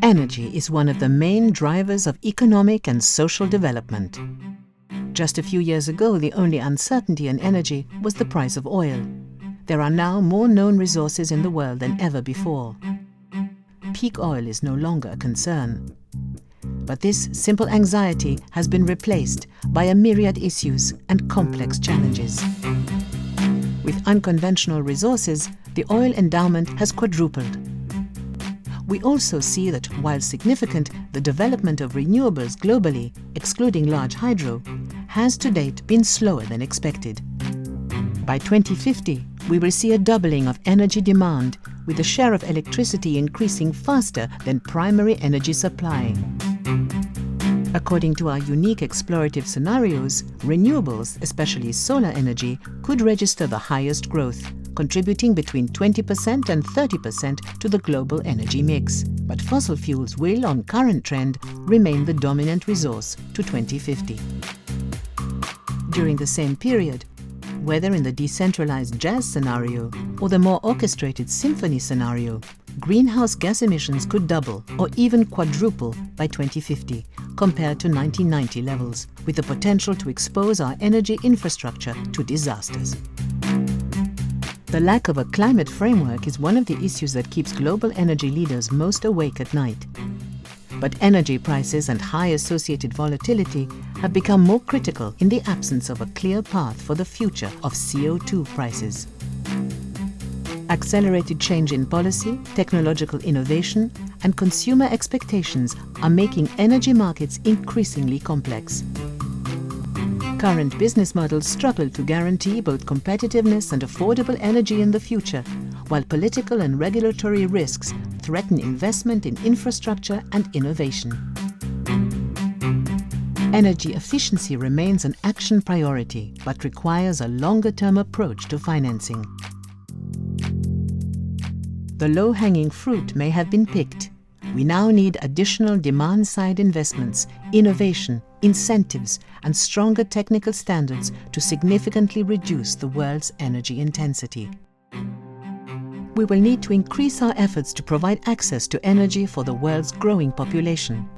Energy is one of the main drivers of economic and social development. Just a few years ago, the only uncertainty in energy was the price of oil. There are now more known resources in the world than ever before. Peak oil is no longer a concern. But this simple anxiety has been replaced by a myriad issues and complex challenges. With unconventional resources, the oil endowment has quadrupled. We also see that while significant, the development of renewables globally, excluding large hydro, has to date been slower than expected. By 2050, we will see a doubling of energy demand, with the share of electricity increasing faster than primary energy supply. According to our unique explorative scenarios, renewables, especially solar energy, could register the highest growth, contributing between 20% and 30% to the global energy mix. But fossil fuels will, on current trend, remain the dominant resource to 2050. During the same period, whether in the decentralized jazz scenario or the more orchestrated symphony scenario, greenhouse gas emissions could double or even quadruple by 2050 compared to 1990 levels, with the potential to expose our energy infrastructure to disasters. The lack of a climate framework is one of the issues that keeps global energy leaders most awake at night. But energy prices and high associated volatility have become more critical in the absence of a clear path for the future of CO2 prices. Accelerated change in policy, technological innovation, and consumer expectations are making energy markets increasingly complex. Current business models struggle to guarantee both competitiveness and affordable energy in the future, while political and regulatory risks threaten investment in infrastructure and innovation. Energy efficiency remains an action priority, but requires a longer-term approach to financing. The low-hanging fruit may have been picked. We now need additional demand-side investments, innovation, incentives, and stronger technical standards to significantly reduce the world's energy intensity. We will need to increase our efforts to provide access to energy for the world's growing population.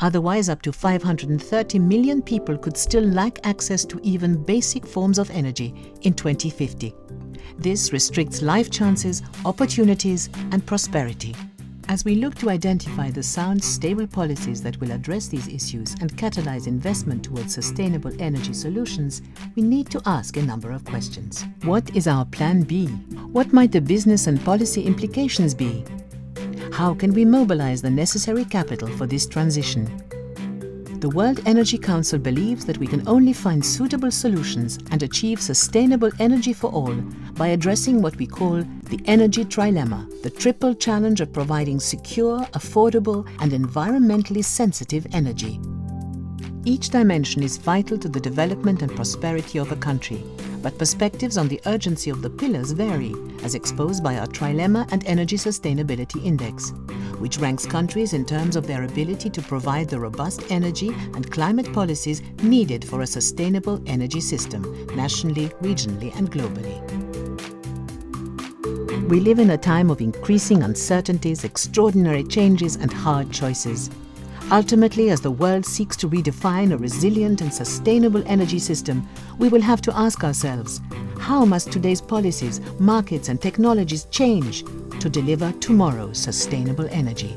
Otherwise, up to 530 million people could still lack access to even basic forms of energy in 2050. This restricts life chances, opportunities, and prosperity. As we look to identify the sound, stable policies that will address these issues and catalyze investment towards sustainable energy solutions, we need to ask a number of questions. What is our Plan B? What might the business and policy implications be? How can we mobilize the necessary capital for this transition? The World Energy Council believes that we can only find suitable solutions and achieve sustainable energy for all by addressing what we call the energy trilemma, the triple challenge of providing secure, affordable, and environmentally sensitive energy. Each dimension is vital to the development and prosperity of a country, but perspectives on the urgency of the pillars vary, as exposed by our Trilemma and Energy Sustainability Index, which ranks countries in terms of their ability to provide the robust energy and climate policies needed for a sustainable energy system, nationally, regionally, and globally. We live in a time of increasing uncertainties, extraordinary changes, and hard choices. Ultimately, as the world seeks to redefine a resilient and sustainable energy system, we will have to ask ourselves, how must today's policies, markets, and technologies change to deliver tomorrow's sustainable energy?